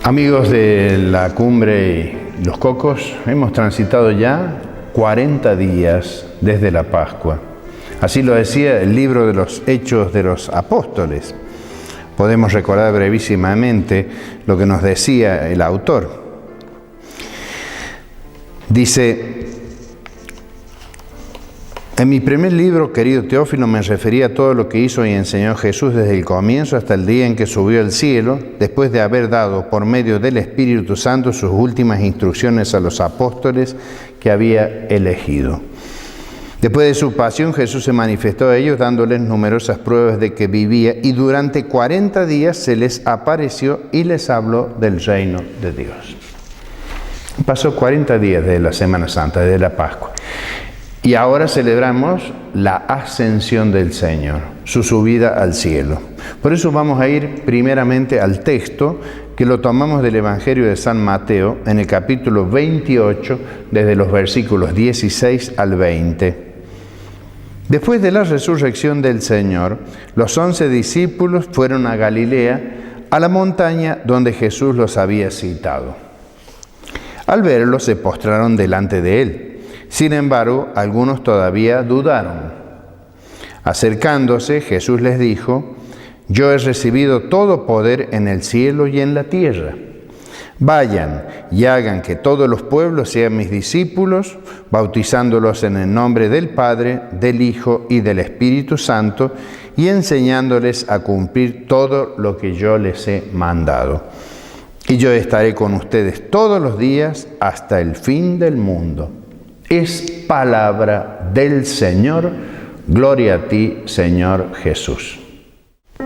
Amigos de la Cumbre y Los Cocos, hemos transitado ya 40 días desde la Pascua. Así lo decía el libro de los Hechos de los Apóstoles. Podemos recordar brevísimamente lo que nos decía el autor. Dice: en mi primer libro, querido Teófilo, me refería a todo lo que hizo y enseñó Jesús desde el comienzo hasta el día en que subió al cielo, después de haber dado por medio del Espíritu Santo sus últimas instrucciones a los apóstoles que había elegido. Después de su pasión, Jesús se manifestó a ellos dándoles numerosas pruebas de que vivía, y durante 40 días se les apareció y les habló del reino de Dios. Pasó 40 días de la Semana Santa, de la Pascua. Y ahora celebramos la ascensión del Señor, su subida al cielo. Por eso vamos a ir primeramente al texto que lo tomamos del Evangelio de San Mateo en el capítulo 28, desde los versículos 16 al 20. Después de la resurrección del Señor, los 11 discípulos fueron a Galilea, a la montaña donde Jesús los había citado. Al verlo, se postraron delante de él. Sin embargo, algunos todavía dudaron. Acercándose, Jesús les dijo: yo he recibido todo poder en el cielo y en la tierra. Vayan y hagan que todos los pueblos sean mis discípulos, bautizándolos en el nombre del Padre, del Hijo y del Espíritu Santo, y enseñándoles a cumplir todo lo que yo les he mandado. Y yo estaré con ustedes todos los días hasta el fin del mundo. Es palabra del Señor. Gloria a ti, Señor Jesús.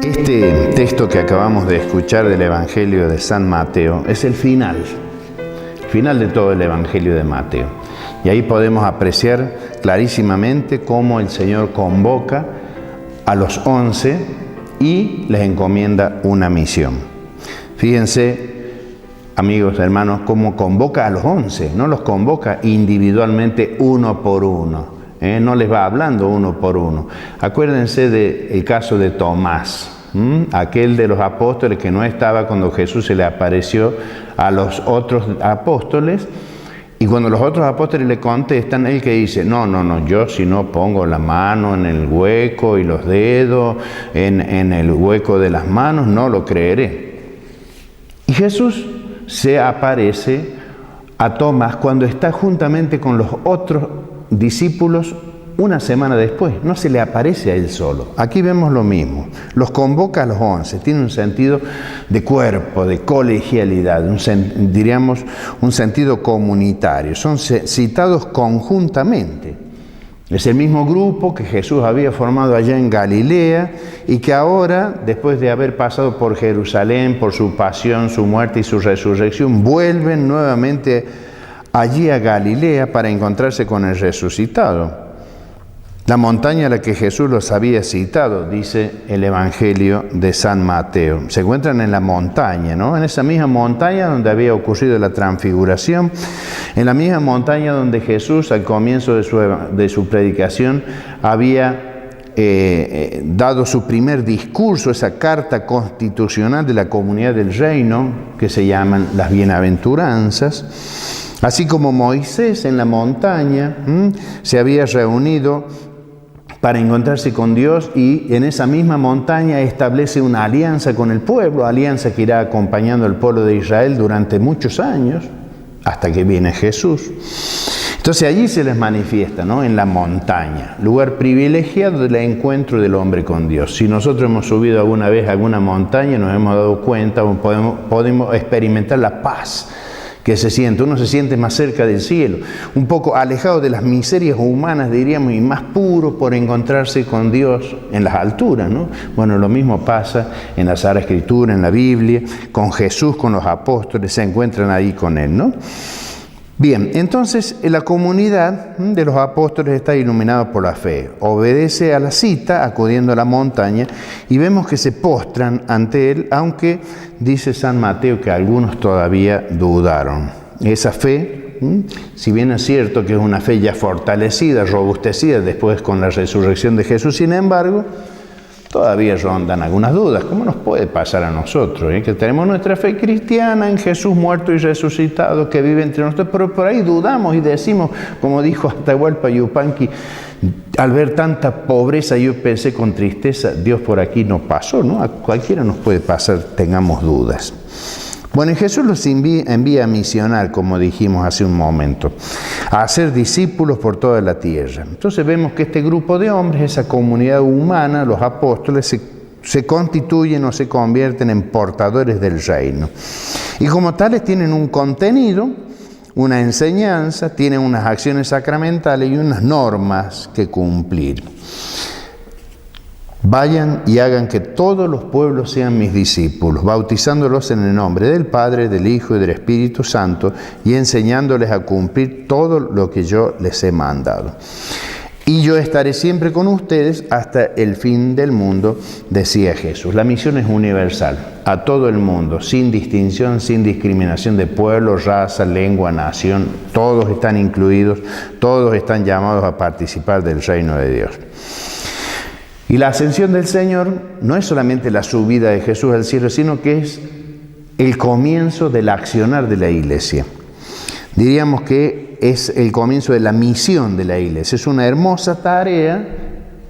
Este texto que acabamos de escuchar del Evangelio de San Mateo es el final de todo el Evangelio de Mateo. Y ahí podemos apreciar clarísimamente cómo el Señor convoca a los 11 y les encomienda una misión. Fíjense, amigos, hermanos, cómo convoca a los 11, no los convoca individualmente uno por uno, no les va hablando uno por uno. Acuérdense del caso de Tomás, aquel de los apóstoles que no estaba cuando Jesús se le apareció a los otros apóstoles, y cuando los otros apóstoles le contestan, él que dice: no, yo si no pongo la mano en el hueco y los dedos en el hueco de las manos, no lo creeré. Y Jesús se aparece a Tomás cuando está juntamente con los otros discípulos una semana después. No se le aparece a él solo. Aquí vemos lo mismo. Los convoca a los 11. Tiene un sentido de cuerpo, de colegialidad, diríamos un sentido comunitario. Son citados conjuntamente. Es el mismo grupo que Jesús había formado allá en Galilea y que ahora, después de haber pasado por Jerusalén, por su pasión, su muerte y su resurrección, vuelven nuevamente allí a Galilea para encontrarse con el resucitado. La montaña a la que Jesús los había citado, dice el Evangelio de San Mateo. Se encuentran en la montaña, ¿no? En esa misma montaña donde había ocurrido la transfiguración, en la misma montaña donde Jesús, al comienzo de su predicación, había dado su primer discurso, esa carta constitucional de la comunidad del reino, que se llaman las bienaventuranzas. Así como Moisés en la montaña se había reunido para encontrarse con Dios, y en esa misma montaña establece una alianza con el pueblo, alianza que irá acompañando al pueblo de Israel durante muchos años, hasta que viene Jesús. Entonces allí se les manifiesta, ¿no? En la montaña, lugar privilegiado del encuentro del hombre con Dios. Si nosotros hemos subido alguna vez a alguna montaña, nos hemos dado cuenta, podemos experimentar la paz que se siente. Uno se siente más cerca del cielo, un poco alejado de las miserias humanas, diríamos, y más puro por encontrarse con Dios en las alturas, ¿no? Bueno, lo mismo pasa en la Sagrada Escritura, en la Biblia, con Jesús, con los apóstoles, se encuentran ahí con Él, ¿no? Bien, entonces la comunidad de los apóstoles está iluminada por la fe, obedece a la cita acudiendo a la montaña, y vemos que se postran ante Él, aunque dice San Mateo que algunos todavía dudaron. Esa fe, si bien es cierto que es una fe ya fortalecida, robustecida después con la resurrección de Jesús, sin embargo, todavía rondan algunas dudas. ¿Cómo nos puede pasar a nosotros? Que tenemos nuestra fe cristiana en Jesús muerto y resucitado que vive entre nosotros, pero por ahí dudamos y decimos, como dijo Atahualpa Yupanqui, al ver tanta pobreza yo pensé con tristeza, Dios por aquí no pasó, ¿no? A cualquiera nos puede pasar, tengamos dudas. Bueno, y Jesús los envía a misionar, como dijimos hace un momento, a hacer discípulos por toda la tierra. Entonces vemos que este grupo de hombres, esa comunidad humana, los apóstoles, se constituyen o se convierten en portadores del reino. Y como tales tienen un contenido, una enseñanza, tienen unas acciones sacramentales y unas normas que cumplir. Vayan y hagan que todos los pueblos sean mis discípulos, bautizándolos en el nombre del Padre, del Hijo y del Espíritu Santo, y enseñándoles a cumplir todo lo que yo les he mandado. Y yo estaré siempre con ustedes hasta el fin del mundo, decía Jesús. La misión es universal, a todo el mundo, sin distinción, sin discriminación de pueblo, raza, lengua, nación. Todos están incluidos, todos están llamados a participar del reino de Dios. Y la ascensión del Señor no es solamente la subida de Jesús al cielo, sino que es el comienzo del accionar de la Iglesia. Diríamos que es el comienzo de la misión de la Iglesia. Es una hermosa tarea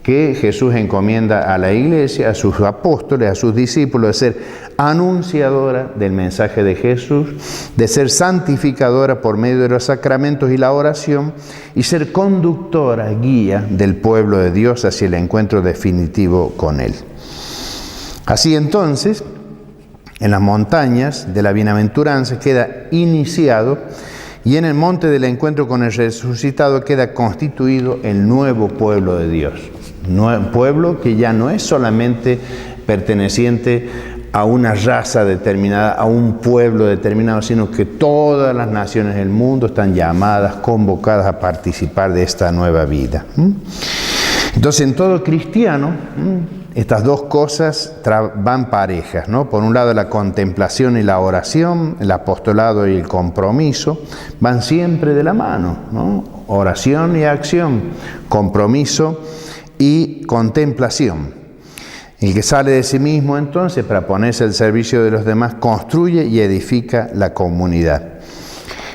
que Jesús encomienda a la Iglesia, a sus apóstoles, a sus discípulos, de ser anunciadora del mensaje de Jesús, de ser santificadora por medio de los sacramentos y la oración, y ser conductora, guía del pueblo de Dios hacia el encuentro definitivo con Él. Así entonces, en las montañas de la bienaventuranza queda iniciado, y en el monte del encuentro con el resucitado queda constituido el nuevo pueblo de Dios. Pueblo que ya no es solamente perteneciente a una raza determinada, a un pueblo determinado, sino que todas las naciones del mundo están llamadas, convocadas a participar de esta nueva vida. Entonces, en todo cristiano, estas dos cosas van parejas, ¿no? Por un lado, la contemplación y la oración, el apostolado y el compromiso, van siempre de la mano, ¿no? Oración y acción, compromiso y contemplación. El que sale de sí mismo entonces para ponerse al servicio de los demás construye y edifica la comunidad.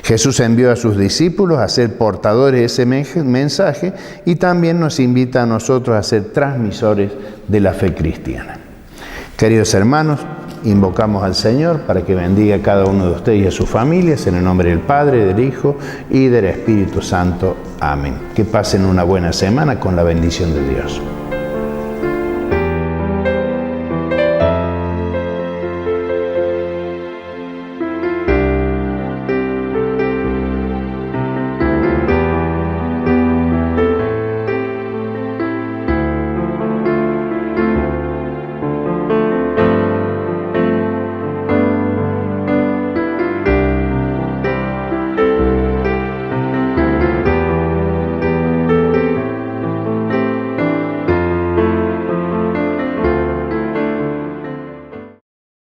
Jesús envió a sus discípulos a ser portadores de ese mensaje y también nos invita a nosotros a ser transmisores de la fe cristiana. Queridos hermanos, invocamos al Señor para que bendiga a cada uno de ustedes y a sus familias en el nombre del Padre, del Hijo y del Espíritu Santo. Amén. Que pasen una buena semana con la bendición de Dios.